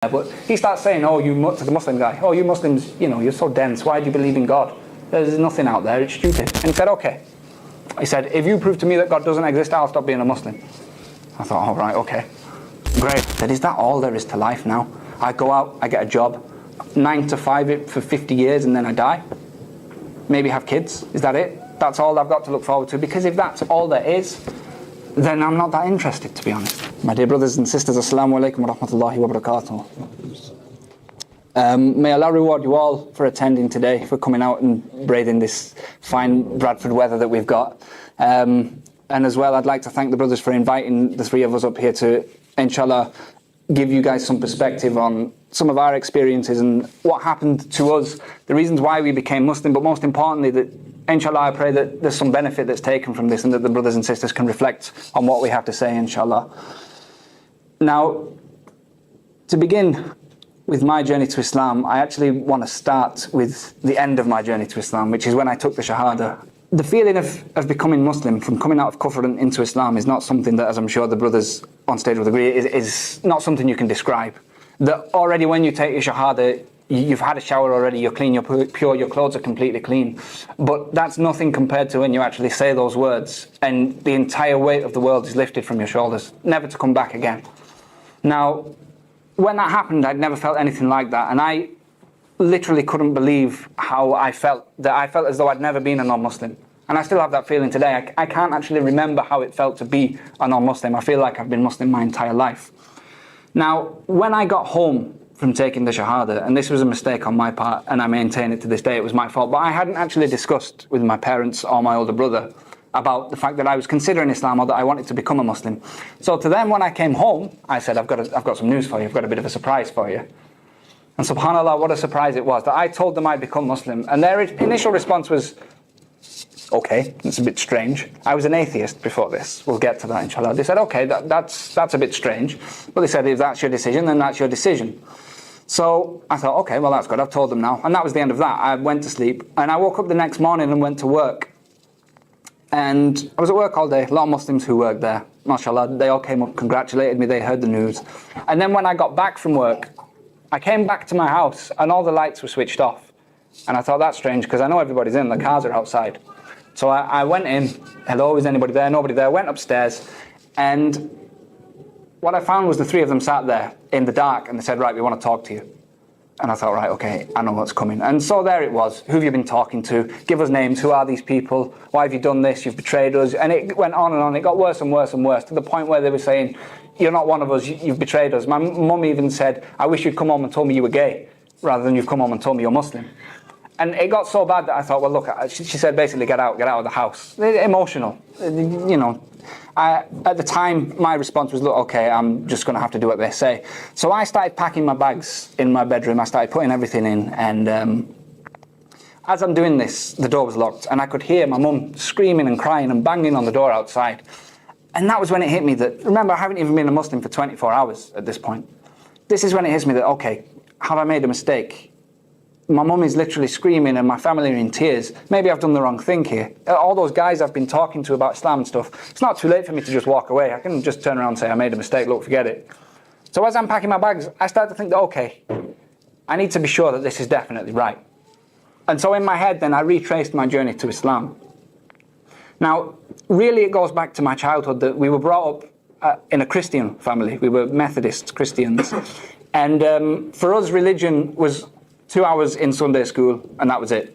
But he starts saying, to the Muslim guy, oh, you Muslims, you're so dense. Why do you believe in God? There's nothing out there. It's stupid. And he said, okay. He said, if you prove to me that God doesn't exist, I'll stop being a Muslim. I thought, all right, okay. Great. I said, is that all there is to life now? I go out, I get a job, 9 to 5 for 50 years, and then I die? Maybe have kids? Is that it? That's all I've got to look forward to? Because if that's all there is, then I'm not that interested, to be honest. My dear brothers and sisters, Assalamu alaikum wa rahmatullahi wa barakatuh. May Allah reward you all for attending today, for coming out and braving this fine Bradford weather that we've got. And as well, I'd like to thank the brothers for inviting the three of us up here to, inshallah, give you guys some perspective on some of our experiences and what happened to us, the reasons why we became Muslim, but most importantly, that inshallah, I pray that there's some benefit that's taken from this and that the brothers and sisters can reflect on what we have to say, inshallah. Now, to begin with my journey to Islam, I actually want to start with the end of my journey to Islam, which is when I took the Shahada. The feeling of becoming Muslim, from coming out of Kufr and into Islam, is not something that, as I'm sure the brothers on stage will agree, is not something you can describe. That already when you take your Shahada, you've had a shower already, you're clean, you're pure, your clothes are completely clean. But that's nothing compared to when you actually say those words and the entire weight of the world is lifted from your shoulders, never to come back again. Now, when that happened, I'd never felt anything like that, and I literally couldn't believe how I felt, that I felt as though I'd never been a non-Muslim. And I still have that feeling today. I can't actually remember how it felt to be a non-Muslim. I feel like I've been Muslim my entire life. Now, when I got home from taking the Shahada, and this was a mistake on my part, and I maintain it to this day, it was my fault, but I hadn't actually discussed with my parents or my older brother about the fact that I was considering Islam or that I wanted to become a Muslim. So to them, when I came home, I said, I've got some news for you, I've got a bit of a surprise for you. And subhanAllah, what a surprise it was that I told them I'd become Muslim. And their initial response was, okay, it's a bit strange. I was an atheist before this. We'll get to that, inshallah. They said, okay, that's a bit strange. But they said, if that's your decision, then that's your decision. So I thought, okay, well, that's good. I've told them now. And that was the end of that. I went to sleep. And I woke up the next morning and went to work. And I was at work all day. A lot of Muslims who worked there, mashallah, they all came up, congratulated me. They heard the news. And then when I got back from work, I came back to my house and all the lights were switched off. And I thought, that's strange, because I know everybody's in, the cars are outside. So I went in, hello, is anybody there? Nobody there. Went upstairs, and what I found was the three of them sat there in the dark, and they said, right, we want to talk to you. And I thought, right, okay, I know what's coming. And so there it was. Who have you been talking to? Give us names. Who are these people? Why have you done this? You've betrayed us. And it went on and on. It got worse and worse and worse, to the point where they were saying, you're not one of us, you've betrayed us. My mum even said, I wish you'd come home and told me you were gay, rather than you've come home and told me you're Muslim. And it got so bad that I thought, well, look, she said basically, get out of the house. Emotional, at the time, my response was, look, okay, I'm just going to have to do what they say. So I started packing my bags in my bedroom. I started putting everything in, and as I'm doing this, the door was locked, and I could hear my mum screaming and crying and banging on the door outside. And that was when it hit me that, remember, I haven't even been a Muslim for 24 hours at this point. This is when it hits me that, okay, have I made a mistake? My mum is literally screaming and my family are in tears. Maybe I've done the wrong thing here. All those guys I've been talking to about Islam and stuff, it's not too late for me to just walk away. I can just turn around and say, I made a mistake, look, forget it. So as I'm packing my bags, I start to think that, okay, I need to be sure that this is definitely right. And so in my head then, I retraced my journey to Islam. Now, really it goes back to my childhood that we were brought up in a Christian family. We were Methodist Christians. And for us, religion was 2 hours in Sunday school, and that was it.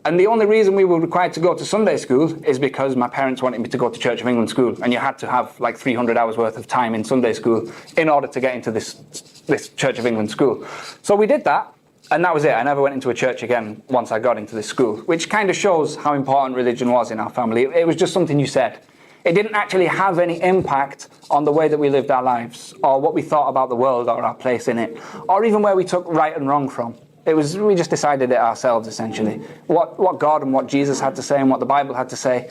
And the only reason we were required to go to Sunday school is because my parents wanted me to go to Church of England school, and you had to have like 300 hours worth of time in Sunday school in order to get into this Church of England school. So we did that, and that was it. I never went into a church again once I got into this school, which kind of shows how important religion was in our family. It was just something you said. It didn't actually have any impact on the way that we lived our lives, or what we thought about the world or our place in it, or even where we took right and wrong from. We just decided it ourselves, essentially. What God and what Jesus had to say and what the Bible had to say,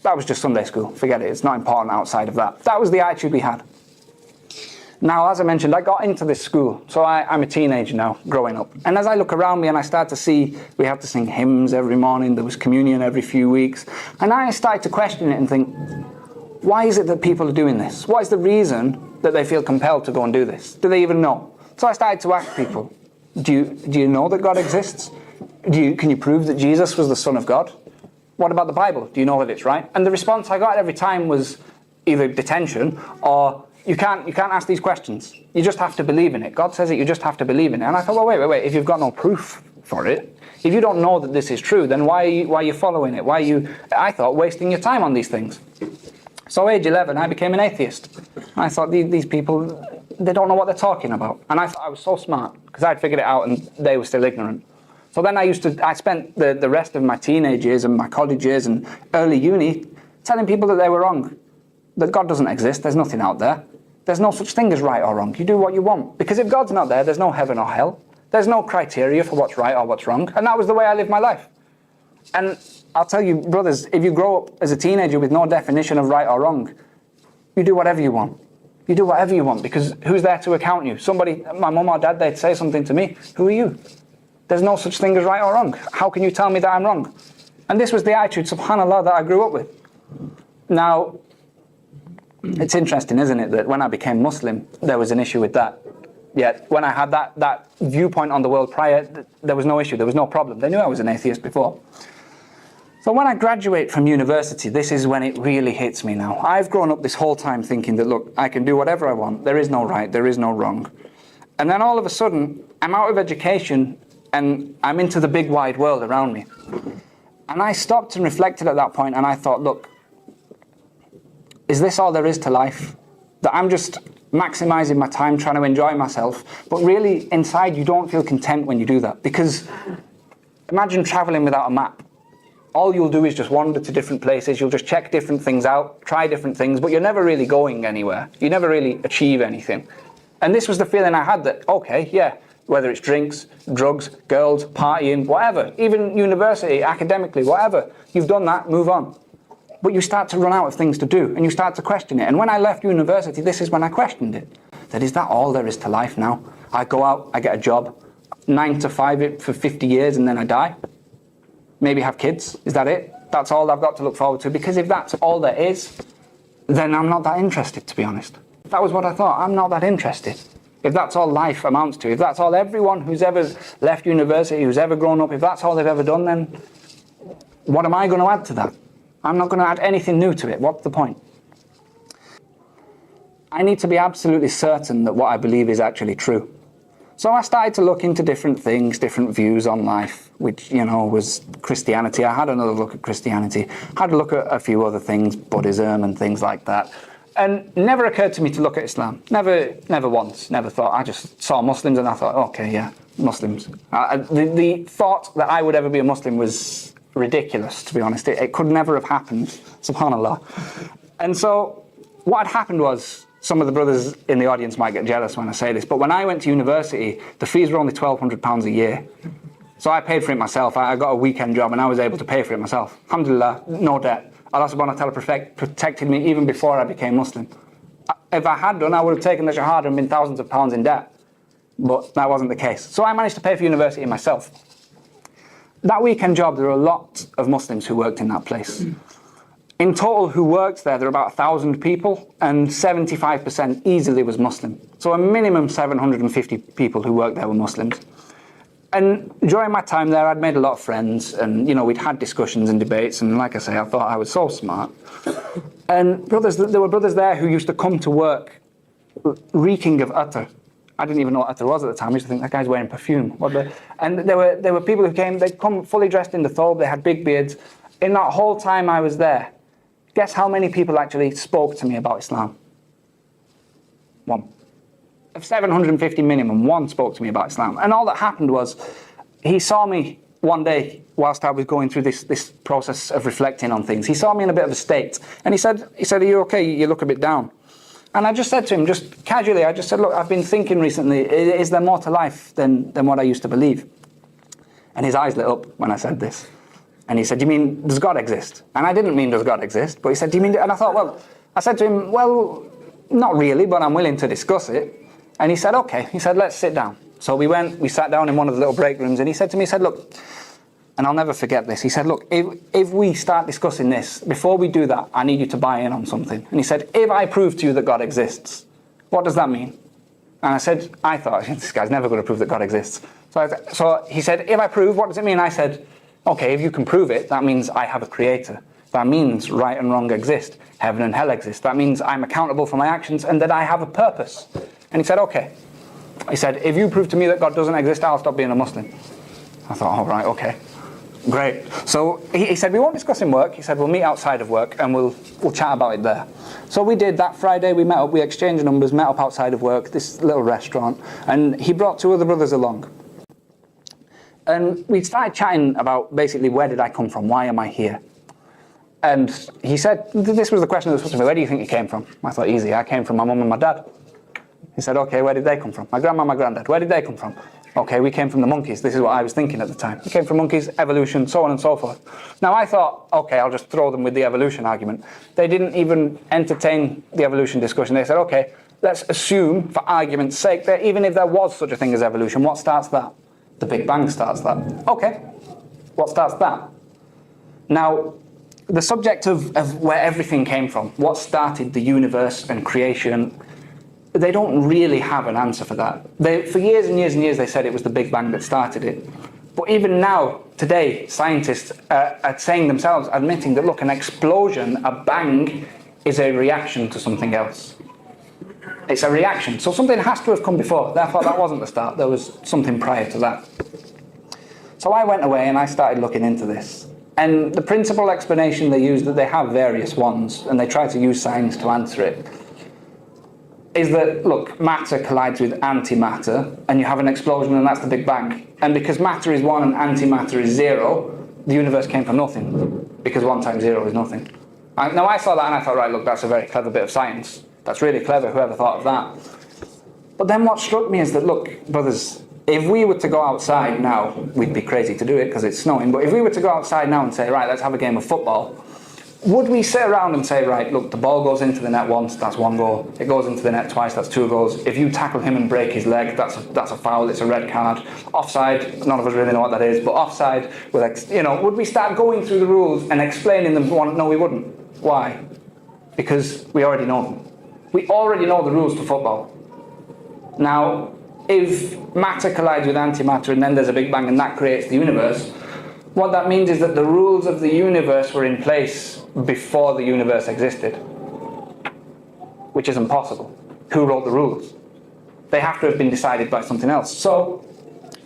that was just Sunday school. Forget it, it's not important outside of that. That was the attitude we had. Now, as I mentioned, I got into this school, so I'm a teenager now, growing up. And as I look around me and I start to see, we have to sing hymns every morning, there was communion every few weeks, and I started to question it and think, why is it that people are doing this? What is the reason that they feel compelled to go and do this? Do they even know? So I started to ask people, do you know that God exists? Can you prove that Jesus was the Son of God? What about the Bible? Do you know that it's right? And the response I got every time was either detention or you can't ask these questions. You just have to believe in it. God says it, you just have to believe in it. And I thought, well, wait. If you've got no proof for it, if you don't know that this is true, then why are you following it? Why are you, I thought, wasting your time on these things? So age 11, I became an atheist. I thought, these people, they don't know what they're talking about. And I thought I was so smart because I'd figured it out and they were still ignorant. So then I spent the rest of my teenage years and my college years and early uni telling people that they were wrong. That God doesn't exist, there's nothing out there. There's no such thing as right or wrong. You do what you want. Because if God's not there, there's no heaven or hell. There's no criteria for what's right or what's wrong. And that was the way I lived my life. And I'll tell you, brothers, if you grow up as a teenager with no definition of right or wrong, you do whatever you want. You do whatever you want, because who's there to account you? Somebody, my mum or dad, they'd say something to me. Who are you? There's no such thing as right or wrong. How can you tell me that I'm wrong? And this was the attitude, subhanAllah, that I grew up with. Now, it's interesting, isn't it, that when I became Muslim, there was an issue with that. Yet, when I had that viewpoint on the world prior, there was no issue, there was no problem. They knew I was an atheist before. So when I graduate from university, this is when it really hits me now. I've grown up this whole time thinking that, look, I can do whatever I want. There is no right, there is no wrong. And then all of a sudden, I'm out of education and I'm into the big wide world around me. And I stopped and reflected at that point and I thought, look, is this all there is to life? That I'm just maximizing my time trying to enjoy myself, but really inside you don't feel content when you do that. Because imagine traveling without a map. All you'll do is just wander to different places, you'll just check different things out, try different things, but you're never really going anywhere. You never really achieve anything. And this was the feeling I had that, okay, yeah, whether it's drinks, drugs, girls, partying, whatever, even university, academically, whatever, you've done that, move on. But you start to run out of things to do and you start to question it. And when I left university, this is when I questioned it. That is that all there is to life now? I go out, I get a job, 9 to 5 for 50 years and then I die? Maybe have kids? Is that it? That's all I've got to look forward to? Because if that's all there is, then I'm not that interested, to be honest. If that was what I thought, I'm not that interested. If that's all life amounts to, if that's all everyone who's ever left university, who's ever grown up, if that's all they've ever done, then what am I going to add to that? I'm not going to add anything new to it. What's the point? I need to be absolutely certain that what I believe is actually true. So I started to look into different things, different views on life, which, was Christianity. I had another look at Christianity. I had a look at a few other things, Buddhism and things like that. And it never occurred to me to look at Islam. Never once, never thought. I just saw Muslims and I thought, okay, yeah, Muslims. The thought that I would ever be a Muslim was ridiculous, to be honest. It could never have happened, subhanAllah. And so what had happened was, some of the brothers in the audience might get jealous when I say this, but when I went to university, the fees were only £1,200 a year. So I paid for it myself. I got a weekend job and I was able to pay for it myself. Alhamdulillah, no debt. Allah subhanahu wa ta'ala protected me even before I became Muslim. If I had done, I would have taken the Shahada and been thousands of pounds in debt. But that wasn't the case. So I managed to pay for university myself. That weekend job, there were a lot of Muslims who worked in that place. In total, who worked there were about 1,000 people, and 75% easily was Muslim. So a minimum 750 people who worked there were Muslims. And during my time there, I'd made a lot of friends, and we'd had discussions and debates, and like I say, I thought I was so smart. And there were brothers there who used to come to work reeking of attar. I didn't even know what attar was at the time. I used to think, that guy's wearing perfume. And there were people who came, they'd come fully dressed in the thobe, they had big beards. In that whole time I was there, guess how many people actually spoke to me about Islam? One. Of 750 minimum, one spoke to me about Islam. And all that happened was, he saw me one day whilst I was going through this process of reflecting on things. He saw me in a bit of a state. And he said, are you okay? You look a bit down. And I just said to him, just casually, I just said, look, I've been thinking recently, is there more to life than what I used to believe? And his eyes lit up when I said this. And he said, do you mean, does God exist? And I didn't mean, does God exist? But he said, do you mean, and I thought, I said to him, well, not really, but I'm willing to discuss it. And he said, okay. He said, let's sit down. So we sat down in one of the little break rooms, and he said to me, look, and I'll never forget this. He said, look, if we start discussing this, before we do that, I need you to buy in on something. And he said, if I prove to you that God exists, what does that mean? And I said, I thought, this guy's never going to prove that God exists. So he said, if I prove, what does it mean? I said, okay, if you can prove it, that means I have a creator. That means right and wrong exist. Heaven and hell exist. That means I'm accountable for my actions and that I have a purpose. And he said, okay. He said, if you prove to me that God doesn't exist, I'll stop being a Muslim. I thought, all right, okay. Great. So he said, we won't discuss in work. He said, we'll meet outside of work and we'll chat about it there. So we did that Friday. We met up, we exchanged numbers, met up outside of work, this little restaurant. And he brought 2 other brothers along. And we started chatting about basically, where did I come from? Why am I here? And he said, this was the question that was put to me, where do you think you came from? I thought, easy, I came from my mum and my dad. He said, okay, where did they come from? My grandma and my granddad, where did they come from? Okay, we came from the monkeys. This is what I was thinking at the time. We came from monkeys, evolution, so on and so forth. Now I thought, okay, I'll just throw them with the evolution argument. They didn't even entertain the evolution discussion. They said, okay, let's assume, for argument's sake, that even if there was such a thing as evolution, what starts that? The Big Bang starts that. Okay, what starts that? Now, the subject of where everything came from, what started the universe and creation, they don't really have an answer for that. For years and years and years, they said it was the Big Bang that started it. But even now, today, scientists are saying themselves, admitting that, look, an explosion, a bang, is a reaction to something else. It's a reaction. So something has to have come before. Therefore, that wasn't the start. There was something prior to that. So I went away and I started looking into this. And the principal explanation they use, that they have various ones, and they try to use science to answer it, is that, look, matter collides with antimatter, and you have an explosion, and that's the Big Bang. And because matter is 1 and antimatter is 0, the universe came from nothing, because 1 times 0 is nothing. Now I saw that and I thought, right, look, that's a very clever bit of science. That's really clever, whoever thought of that. But then what struck me is that, look, brothers, if we were to go outside now, we'd be crazy to do it because it's snowing, but if we were to go outside now and say, right, let's have a game of football, would we sit around and say, right, look, the ball goes into the net once, that's 1 goal. It goes into the net twice, that's 2 goals. If you tackle him and break his leg, that's a foul, it's a red card. Offside, none of us really know what that is, but offside, would we start going through the rules and explaining them? No, we wouldn't. Why? Because we already know them. We already know the rules to football. Now, if matter collides with antimatter and then there's a Big Bang and that creates the universe, what that means is that the rules of the universe were in place before the universe existed, which is impossible. Who wrote the rules? They have to have been decided by something else. So,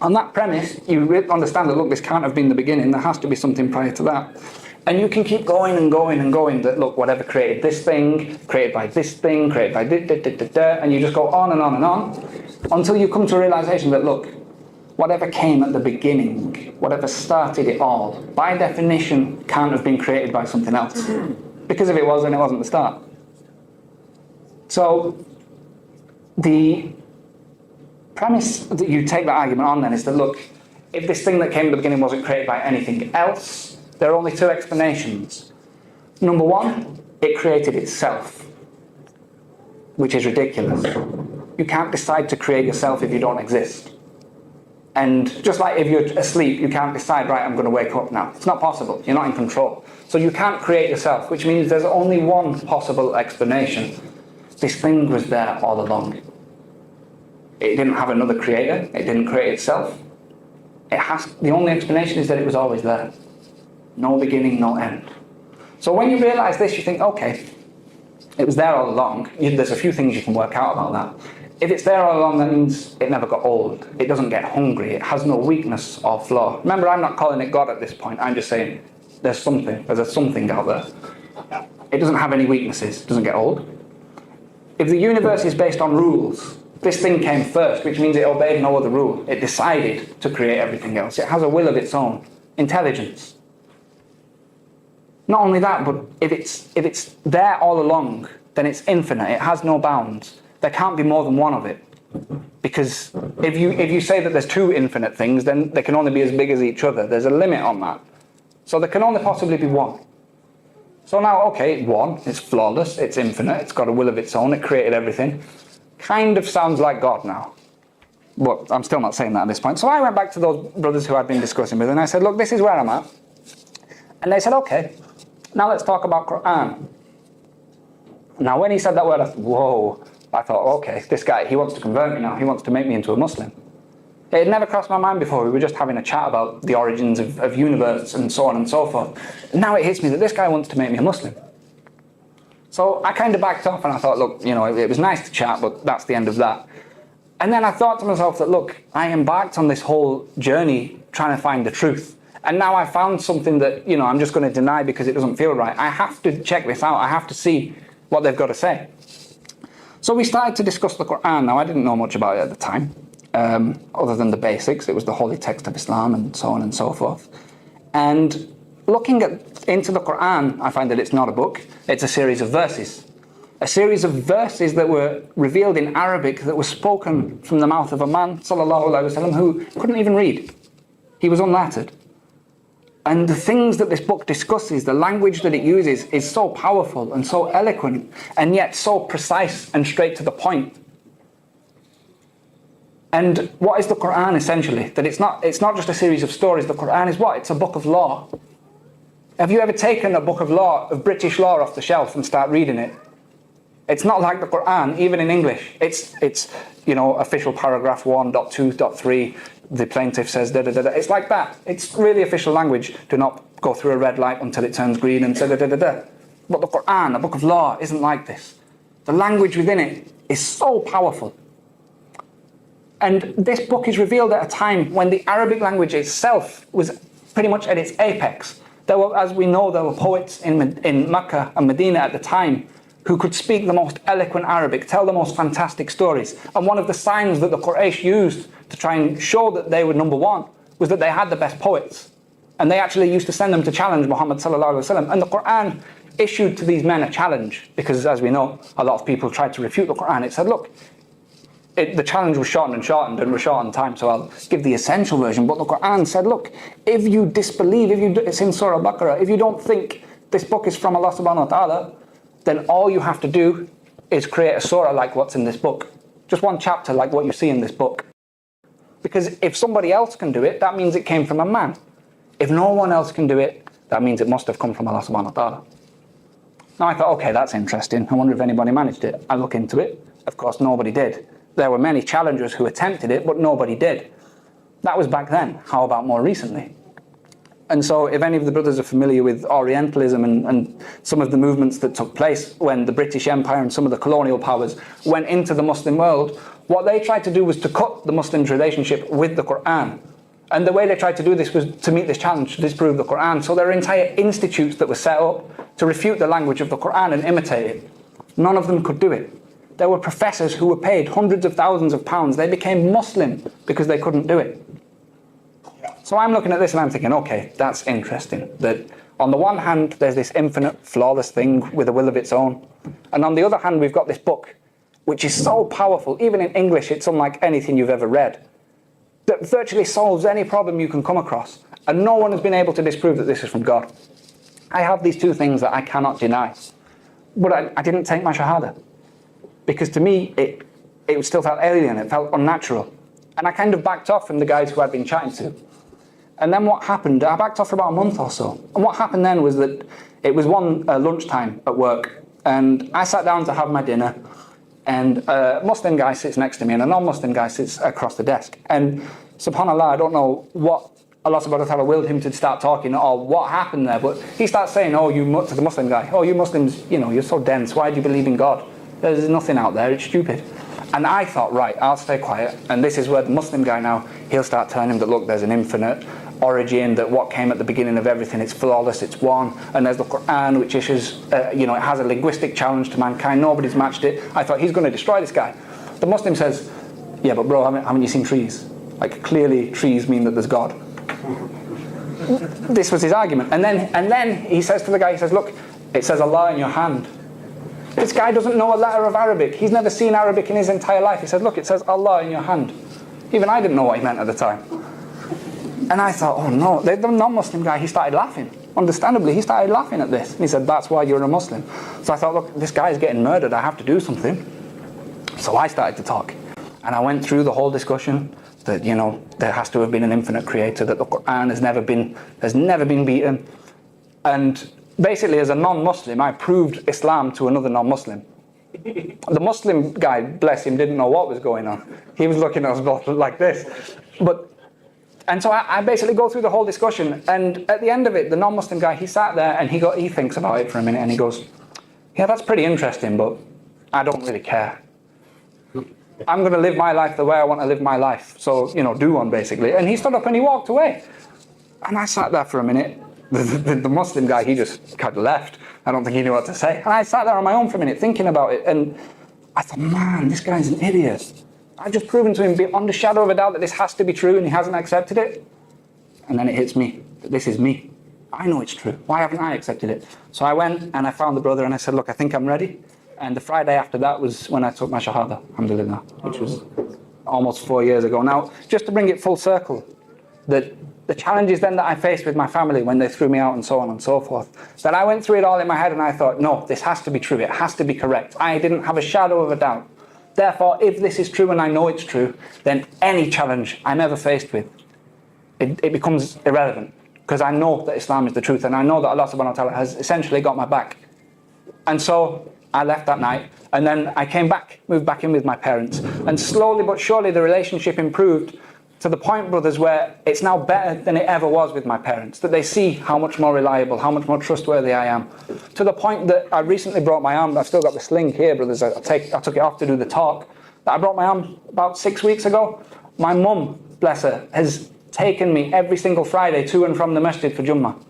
on that premise, you understand that, look, this can't have been the beginning, there has to be something prior to that. And you can keep going and going and going, that, look, whatever created this thing, created by this thing, created by and you just go on and on and on, until you come to a realization that, look, whatever came at the beginning, whatever started it all, by definition, can't have been created by something else. Because if it was, then it wasn't the start. So, the premise that you take that argument on then is that, look, if this thing that came at the beginning wasn't created by anything else, there are only 2 explanations. Number 1, it created itself, which is ridiculous. You can't decide to create yourself if you don't exist. And just like if you're asleep, you can't decide, right, I'm going to wake up now. It's not possible. You're not in control. So you can't create yourself, which means there's only one possible explanation. This thing was there all along. It didn't have another creator. It didn't create itself. The only explanation is that it was always there. No beginning, no end. So when you realize this, you think, okay, it was there all along. There's a few things you can work out about that. If it's there all along, that means it never got old. It doesn't get hungry. It has no weakness or flaw. Remember, I'm not calling it God at this point. I'm just saying there's something. There's a something out there. It doesn't have any weaknesses. It doesn't get old. If the universe is based on rules, this thing came first, which means it obeyed no other rule. It decided to create everything else. It has a will of its own. Intelligence. Not only that, but if it's there all along, then it's infinite. It has no bounds. There can't be more than one of it. Because if you say that there's 2 infinite things, then they can only be as big as each other. There's a limit on that. So there can only possibly be 1. So now, okay, 1, it's flawless, it's infinite, it's got a will of its own, it created everything. Kind of sounds like God now. But I'm still not saying that at this point. So I went back to those brothers who I'd been discussing with, and I said, look, this is where I'm at. And they said, okay, now let's talk about Quran. Now when he said that word, I thought, whoa, I thought, okay, this guy, he wants to convert me now. He wants to make me into a Muslim. It had never crossed my mind before. We were just having a chat about the origins of universe and so on and so forth. Now it hits me that this guy wants to make me a Muslim. So I kind of backed off and I thought, look, it was nice to chat, but that's the end of that. And then I thought to myself that, look, I embarked on this whole journey trying to find the truth. And now I found something that, I'm just going to deny because it doesn't feel right. I have to check this out. I have to see what they've got to say. So we started to discuss the Quran. Now, I didn't know much about it at the time, other than the basics. It was the holy text of Islam and so on and so forth. And looking into the Quran, I find that it's not a book. It's a series of verses. A series of verses that were revealed in Arabic that were spoken from the mouth of a man, sallallahu alaihi wasallam, who couldn't even read. He was unlettered. And the things that this book discusses, the language that it uses, is so powerful and so eloquent, and yet so precise and straight to the point. And what is the Quran essentially? That it's not just a series of stories. The Quran is what? It's a book of law. Have you ever taken a book of law, of British law, off the shelf and start reading it? It's not like the Quran, even in English. It's official paragraph 1.2.3. The plaintiff says da da da da. It's like that. It's really official language. Do not go through a red light until it turns green and da da da da da. But the Quran, a book of law, isn't like this. The language within it is so powerful. And this book is revealed at a time when the Arabic language itself was pretty much at its apex. As we know, there were poets in Mecca and Medina at the time who could speak the most eloquent Arabic, tell the most fantastic stories. And one of the signs that the Quraysh used to try and show that they were number one was that they had the best poets. And they actually used to send them to challenge Muhammad sallallahu alaihi wasallam. And the Quran issued to these men a challenge, because as we know, a lot of people tried to refute the Quran. It said, look, the challenge was shortened and we're short on time, so I'll give the essential version. But the Quran said, look, if you disbelieve, it's in Surah Al-Baqarah, if you don't think this book is from Allah subhanahu wa ta'ala, then all you have to do is create a surah like what's in this book. Just one chapter like what you see in this book. Because if somebody else can do it, that means it came from a man. If no one else can do it, that means it must have come from Allah subhanahu wa ta'ala. Now I thought, okay, that's interesting. I wonder if anybody managed it. I look into it. Of course, nobody did. There were many challengers who attempted it, but nobody did. That was back then. How about more recently? And so if any of the brothers are familiar with Orientalism and some of the movements that took place when the British Empire and some of the colonial powers went into the Muslim world, what they tried to do was to cut the Muslims' relationship with the Quran. And the way they tried to do this was to meet this challenge, to disprove the Quran. So there are entire institutes that were set up to refute the language of the Quran and imitate it. None of them could do it. There were professors who were paid hundreds of thousands of pounds. They became Muslim because they couldn't do it. So I'm looking at this and I'm thinking, okay, that's interesting. That on the one hand, there's this infinite, flawless thing with a will of its own. And on the other hand, we've got this book, which is so powerful. Even in English, it's unlike anything you've ever read. That virtually solves any problem you can come across. And no one has been able to disprove that this is from God. I have these two things that I cannot deny. But I didn't take my Shahada. Because to me, it still felt alien. It felt unnatural. And I kind of backed off from the guys who I'd been chatting to. And then what happened, I backed off for about a month or so. And what happened then was that it was one lunchtime at work. And I sat down to have my dinner. And a Muslim guy sits next to me and a non-Muslim guy sits across the desk. And subhanAllah, I don't know what Allah subhanahu wa ta'ala willed him to start talking or what happened there. But he starts saying, to the Muslim guy, you Muslims, you're so dense. Why do you believe in God? There's nothing out there. It's stupid. And I thought, right, I'll stay quiet. And this is where the Muslim guy now, he'll start telling him that, look, there's an infinite origin, that what came at the beginning of everything, it's flawless, it's one. And there's the Quran, which issues, it has a linguistic challenge to mankind. Nobody's matched it. I thought, he's going to destroy this guy. The Muslim says, yeah, but bro, haven't you seen trees? Like, clearly trees mean that there's God. This was his argument. And then he says to the guy, he says, look, it says Allah in your hand. This guy doesn't know a letter of Arabic. He's never seen Arabic in his entire life. He said, look, it says Allah in your hand. Even I didn't know what he meant at the time. And I thought, oh no, the non-Muslim guy, he started laughing. Understandably, he started laughing at this. And he said, that's why you're a Muslim. So I thought, look, this guy's getting murdered. I have to do something. So I started to talk. And I went through the whole discussion that, there has to have been an infinite creator, that the Quran has never been beaten. And basically, as a non-Muslim, I proved Islam to another non-Muslim. The Muslim guy, bless him, didn't know what was going on. He was looking at us both like this. And so I basically go through the whole discussion, and at the end of it, the non-Muslim guy, he sat there and he thinks about it for a minute, and he goes, yeah, that's pretty interesting, but I don't really care. I'm going to live my life the way I want to live my life. So, do one, basically. And he stood up and he walked away. And I sat there for a minute. The Muslim guy, he just kind of left. I don't think he knew what to say. And I sat there on my own for a minute thinking about it. And I thought, man, this guy's an idiot. I've just proven to him beyond a shadow of a doubt that this has to be true, and he hasn't accepted it. And then it hits me that this is me. I know it's true. Why haven't I accepted it? So I went and I found the brother and I said, look, I think I'm ready. And the Friday after that was when I took my Shahada, alhamdulillah, which was almost 4 years ago. Now, just to bring it full circle, that the challenges then that I faced with my family when they threw me out and so on and so forth, that I went through it all in my head and I thought, no, this has to be true. It has to be correct. I didn't have a shadow of a doubt. Therefore, if this is true and I know it's true, then any challenge I'm ever faced with, it becomes irrelevant. Because I know that Islam is the truth, and I know that Allah subhanahu wa ta'ala has essentially got my back. And so I left that night, and then I came back, moved back in with my parents, and slowly but surely the relationship improved to the point, brothers, where it's now better than it ever was with my parents, that they see how much more reliable, how much more trustworthy I am. To the point that I recently brought my arm, I've still got the sling here, brothers, I took it off to do the talk, that I brought my arm about 6 weeks ago. My mum, bless her, has taken me every single Friday to and from the masjid for Jummah.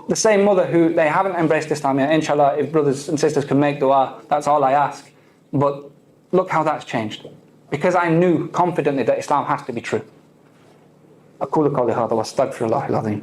The same mother who, they haven't embraced Islam yet. Inshallah, if brothers and sisters can make dua, that's all I ask. But look how that's changed. Because I knew confidently that Islam has to be true. أقول قولي هذا وأستغفر الله العظيم.